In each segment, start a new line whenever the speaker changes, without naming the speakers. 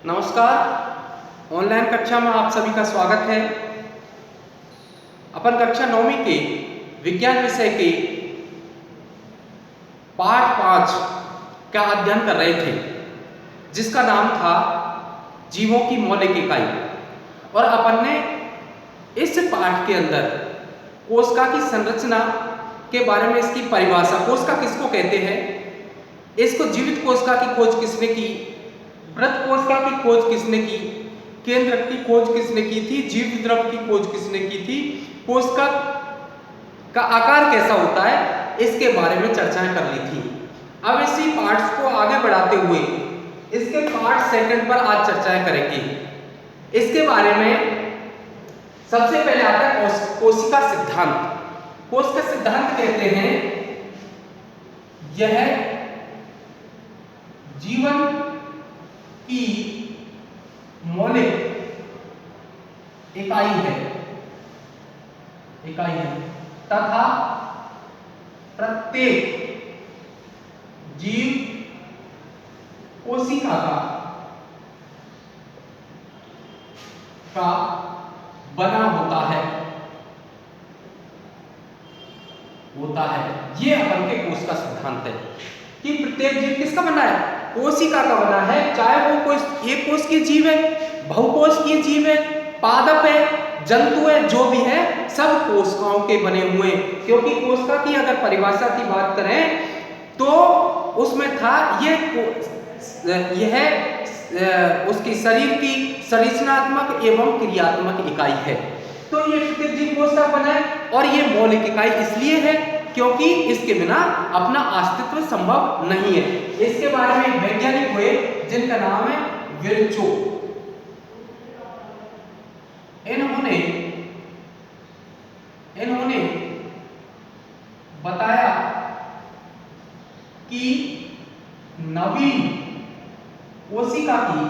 नमस्कार। ऑनलाइन कक्षा में आप सभी का स्वागत है। अपन कक्षा 9वीं के विज्ञान विषय के पाठ 5 का अध्ययन कर रहे थे, जिसका नाम था जीवों की मौलिक इकाई। और अपन ने इस पाठ के अंदर कोशिका की संरचना के बारे में, इसकी परिभाषा, कोशिका किसको कहते हैं, इसको जीवित कोशिका की खोज किसने की, मृत कोशिका की खोज किसने की, केंद्रक की खोज किसने की थी, जीव द्रव की खोज किसने की थी, कोशिका का आकार कैसा होता है, इसके बारे में चर्चाएं कर ली थी। अब इसी पार्ट्स को आगे बढ़ाते हुए इसके पार्ट सेकंड पर आज चर्चाएं करेंगे। इसके बारे में सबसे पहले आता है कोशिका सिद्धांत। कोशिका सिद्धांत कहते हैं यह जीवन की मौलिक इकाई है तथा प्रत्येक जीव कोशिका का बना होता है। ये अपन के कोशिका सिद्धांत है कि प्रत्येक जीव किसका बना है, कोशिका का बना है। चाहे वो कोई एक कोशिकीय जीव है, बहुकोशिकीय जीव है, पादप है, जंतु है, जो भी है सब कोशिकाओं के बने हुए। क्योंकि कोशिका की अगर परिभाषा की बात करें तो उसमें था यह उसकी शरीर की संरचनात्मक एवं क्रियात्मक इकाई है। तो ये प्रत्येक जीव कोशिका बना है और ये मौलिक इकाई इसलिए है क्योंकि इसके बिना अपना अस्तित्व संभव नहीं है। इसके बारे में वैज्ञानिक हुए जिनका नाम है विर्चो। इन्होंने बताया कि नवीन कोशिका की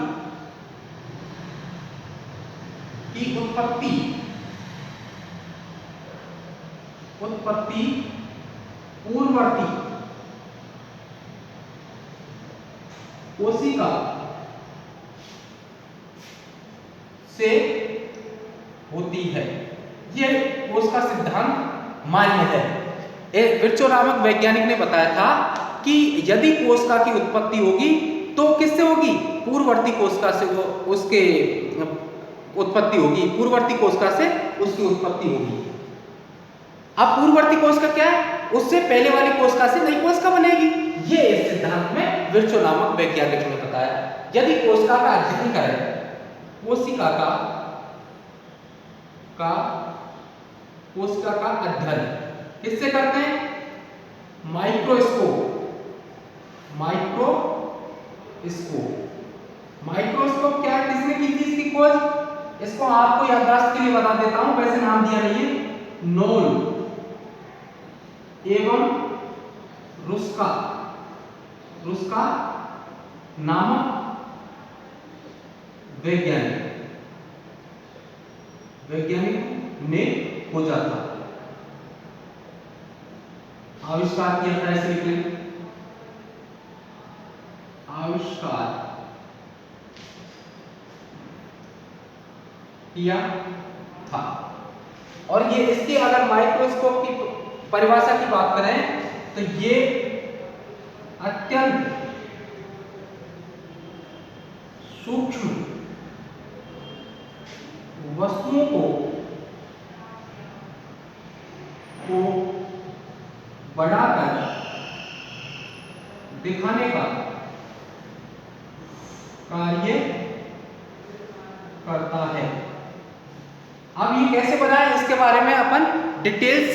उत्पत्ति पूर्ववर्ती कोशिका से होती है। यह कोशिका सिद्धांत मान्य है। विर्चो नामक वैज्ञानिक ने बताया था कि यदि कोशिका की उत्पत्ति होगी तो किससे होगी, पूर्ववर्ती कोशिका से उसके उत्पत्ति होगी, पूर्ववर्ती कोशिका से उसकी उत्पत्ति होगी। अब पूर्ववर्ती कोशिका क्या है, उससे पहले वाली कोशिका से नई कोशिका बनेगी। ये इस सिद्धांत में विर्चो नामक वैज्ञानिक ने बताया। यदि कोशिका का अध्ययन करें, कोशिका का अध्ययन किससे करते हैं, माइक्रोस्कोप क्या है, किसने की थी इसकी खोज, इसको आपको याददाश्त के लिए बता देता हूं, वैसे नाम दिया नहीं है, नोल एवं रुस्का नामक वैज्ञानिक ने खोजा था, आविष्कार किया था। ऐसे लिख लें, आविष्कार किया था। और ये इसके अगर माइक्रोस्कोप की परिभाषा की बात करें तो ये अत्यंत सूक्ष्म वस्तुओं को बढ़ाकर दिखाने का कार्य करता है। अब ये कैसे बना है, इसके बारे में अपन डिटेल्स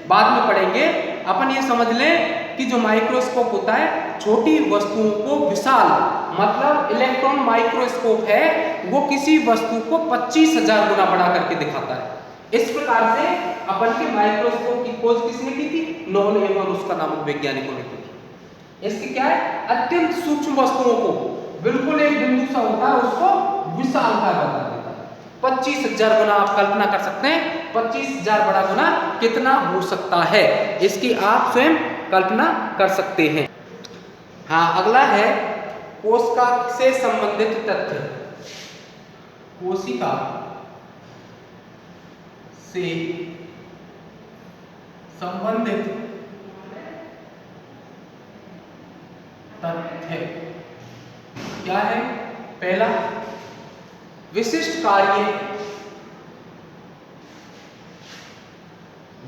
बाद में पढ़ेंगे। अपन ये समझ लें कि जो माइक्रोस्कोप होता है छोटी वस्तुओं को विशाल, मतलब इलेक्ट्रॉन माइक्रोस्कोप है, वो किसी वस्तु को 25,000 गुना बड़ा करके दिखाता है। इस प्रकार से अपन के माइक्रोस्कोप की खोज किसने की थी, नोल एवं रुस्का नामक वैज्ञानिकों ने की थी। इसके क्या है, अत्यंत सूक्ष्म वस्तुओं को, बिल्कुल एक बिंदु सा होता है, उसको विशालकाय बता देता है। 25,000 गुना आप कल्पना कर सकते हैं, 25,000 बड़ा गुना कितना हो सकता है, इसकी आप स्वयं कल्पना कर सकते हैं। हाँ, अगला है कोशिका से संबंधित तथ्य, कोशिका से संबंधित तथ्य क्या है? पहला, विशिष्ट कार्य,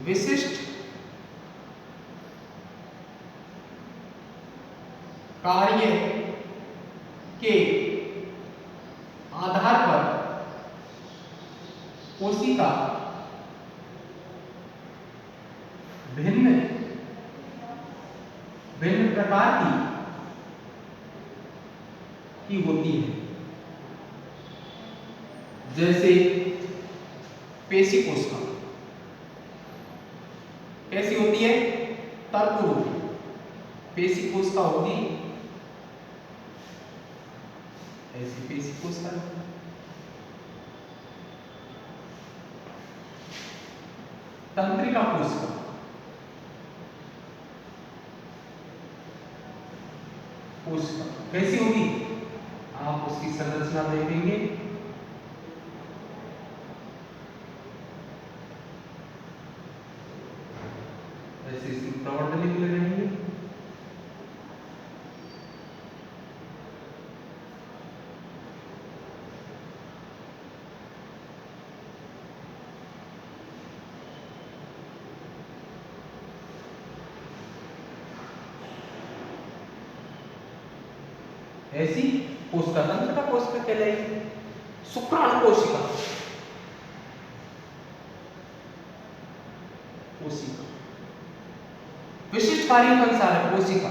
विशिष्ट कार्य के आधार पर कोशिका भिन्न भिन्न प्रकार की होती है। जैसे पेशी कोशिका कैसी होती है? तर्करूप पेशी कोशिका होगी, ऐसी पेशी कोशिका। तंत्रिका कोशिका कोशिका कैसी होगी? आप उसकी संरचना देखेंगे, ऐसे इसकी प्रवर्तन निकले रहेंगे। ऐसी कोशिका तंत्रिका कोशिका कहलाएगी। शुक्राणु कोशिका कोशिका विशिष्ट कार्यों के अनुसार है कोशिका,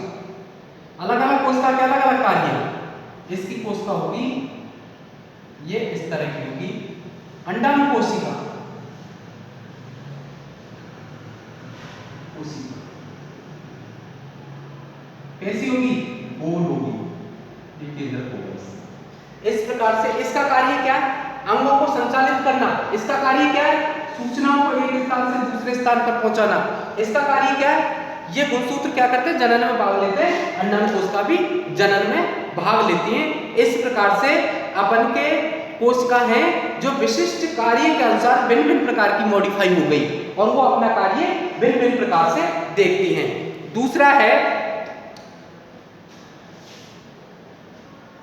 अलग अलग कोशिका के अलग अलग कार्य हैं। इसकी कोशिका होगी ये इस तरह की होगी। अंडाणु कोशिका कोशिका कैसी होगी? गोल होगी, इस प्रकार से इसका कार्य क्या है? अंगों को संचालित करना। इसका कार्य क्या है? सूचनाओं को एक स्थान से दूसरे स्थान पर पहुंचाना। इसका कार्य क्या है? ये गुणसूत्र क्या करते हैं? जनन में भाग लेते हैं। अंडाणु कोशिका भी जनन में भाग लेती हैं। इस प्रकार से अपन के कोशिका हैं जो विशिष्ट कार्य के अनुसार भिन्न भिन्न प्रकार की मॉडिफाई हो गई और वो अपना कार्य भिन्न भिन्न प्रकार से देखती हैं। दूसरा है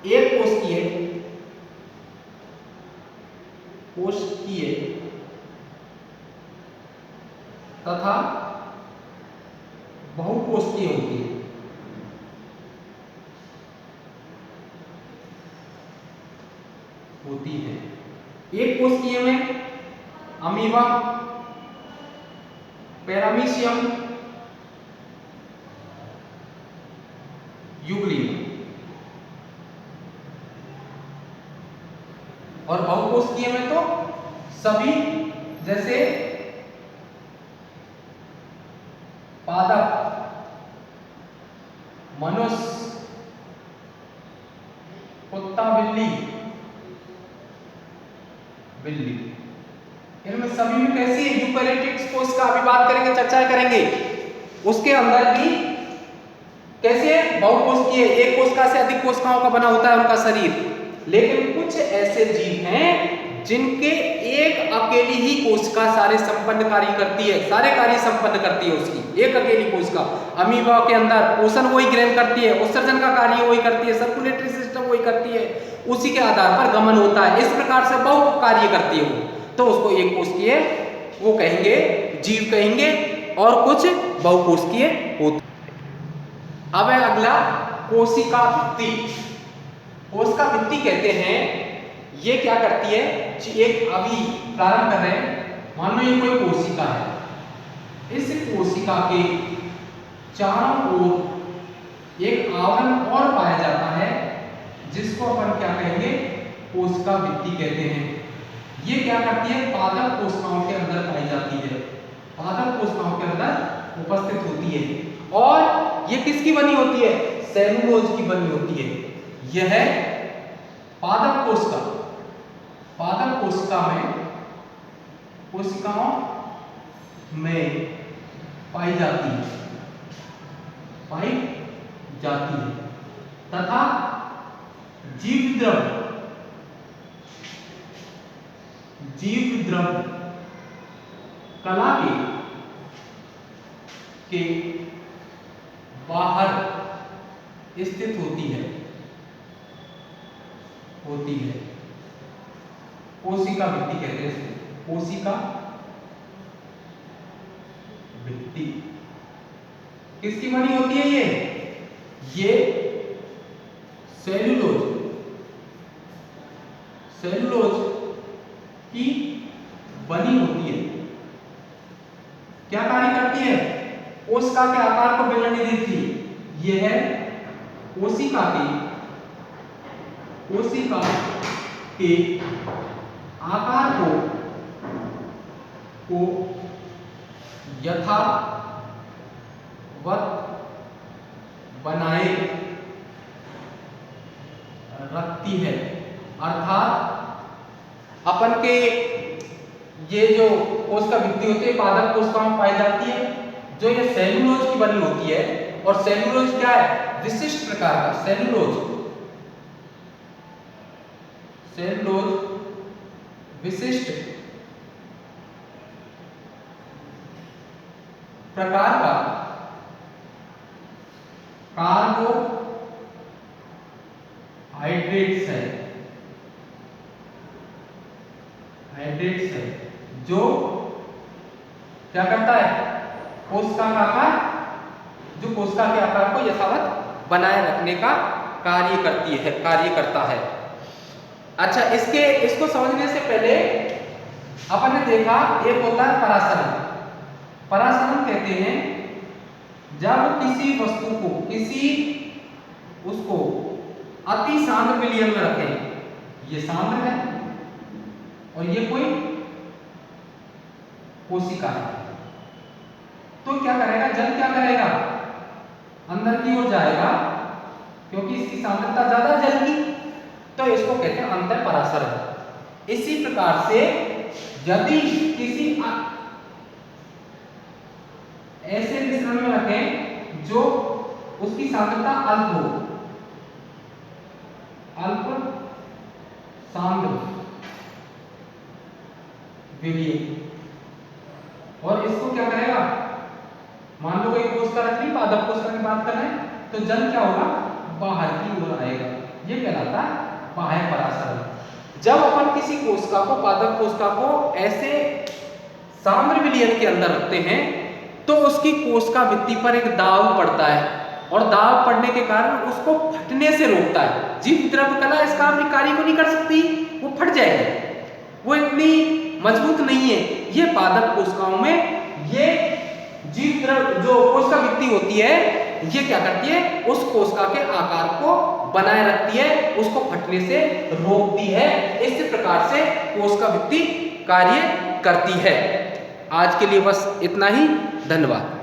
एक कोशिकीय तथा बहुकोशिकीय होती है। एक कोशिकीय में अमीबा, पैरामीशियम, यूग्लिया और बहुकोशिकीय में तो सभी, जैसे पादप, मनुष्य, कुत्ता, बिल्ली, इनमें सभी में कैसी है? यूकैरियोटिक कोशिका। अभी बात करेंगे, चर्चा करेंगे। उसके अंदर भी कैसे है? बहुकोशिकीय, एक कोशिका से अधिक कोशिकाओं का बना होता है उनका शरीर। लेकिन कुछ ऐसे जीव हैं जिनके एक अकेली ही कोशिका सारे संपन्न कार्य करती है, सारे कार्य संपन्न करती है उसकी एक अकेली कोशिका। अमीबा के अंदर पोषण वही ग्रहण करती है, उत्सर्जन का कार्य वही करती है, सर्कुलेटरी सिस्टम वही करती है, उसी के आधार पर गमन होता है। इस प्रकार से बहु कार्य करती है वो, तो उसको एक कोशिकीय वो कहेंगे, जीव कहेंगे, और कुछ बहुकोशिकीय होते। अब है अगला कोशिका भित्ति। कोशिका भित्ति कहते हैं, ये क्या करती है? एक अभी प्रारंभ कर रहे हैं, मान लो ये कोई कोशिका है। इस कोशिका के चारों ओर एक आवरण और पाया जाता है जिसको अपन क्या कहेंगे? कोशिका भित्ति कहते हैं। ये क्या करती है? पादप कोशिकाओं के अंदर पाई जाती है, पादप कोशिकाओं के अंदर उपस्थित होती है। और ये किसकी बनी होती है? सेलुलोज की बनी होती है। यह पादप कोशिका, पादप कोशिका में कोशिकाओं में पाई जाती है तथा जीव द्रव कला के बाहर स्थित होती है कोशिका भित्ति कहते हैं इसको, कोशिका भित्ति किसकी बनी होती है? ये सेलुलोज की बनी होती है। क्या कार्य करती है? कोशिका के आकार को बिगड़ने देती है। यह है कोशिका के आकार को यथावत बनाए रखती है। अर्थात अपन के ये जो कोशिका भित्ति होती है पादप कोशिकाओं में पाई जाती है, जो ये सेलुलोज की बनी होती है। और सेलुलोज क्या है? विशिष्ट प्रकार का सेलुलोज विशिष्ट प्रकार का कार्बोहाइड्रेट्स है जो क्या करता है? कोशिका का आकार, जो कोशिका के आकार को यथावत बनाए रखने का कार्य करता है। अच्छा, इसको समझने से पहले अपन ने देखा एक होता है परासरण। परासरण कहते हैं जब किसी वस्तु को उसको अति सांद्र विलयन में रखें, ये सांद्र है और ये कोई कोशिका है, तो क्या करेगा? जल क्या करेगा? अंदर की ओर जाएगा, क्योंकि इसकी सांद्रता ज्यादा जल की, तो इसको कहते हैं अंतर परासरण। इसी प्रकार से यदि किसी ऐसे मिश्रण में रखें जो उसकी सांद्रता अल्प सांद्र विलयन, और इसको क्या करेगा? मान लो कोई कोशिका रख ली, पादप कोशिका की बात कर रहे हैं, तो जल क्या होगा? बाहर की ओर आएगा। ये कहलाता है बाह्य परासरण। जब अपन किसी कोशिका को, पादप कोशिका को ऐसे सांद्र विलयन के अंदर रखते हैं तो उसकी कोशिका भित्ति पर एक दाब पड़ता है, और दाब पड़ने के कारण उसको फटने से रोकता है। जीव द्रव कला इस काम के कार्य को नहीं कर सकती, वो फट जाएगी, वो इतनी मजबूत नहीं है। ये पादप कोशिकाओं में ये जीव द्रव जो कोशिका भित्ति होती है, ये क्या करती है? उस कोशिका के आकार को बनाए रखती है, उसको फटने से रोकती है। इस प्रकार से कोशिका भित्ति कार्य करती है। आज के लिए बस इतना ही। धन्यवाद।